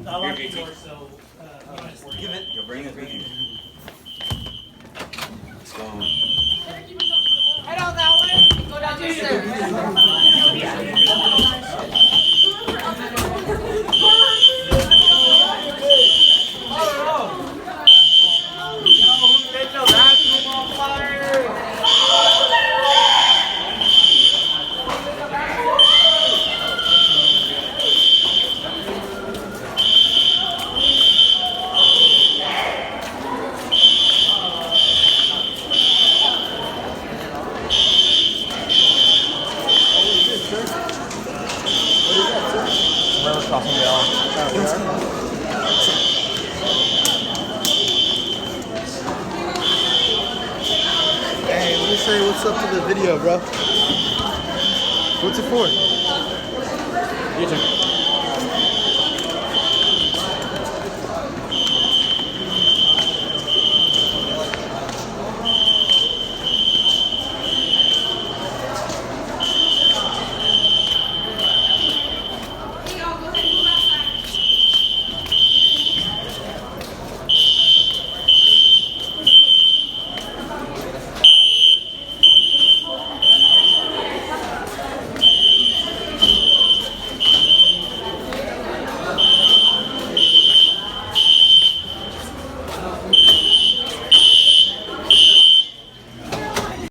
I like it more so. Give it. You'll bring it with you. It's going. Head out that way. Go down the stairs. Hey, let me say what's up to the video, bro. What's it for? You too.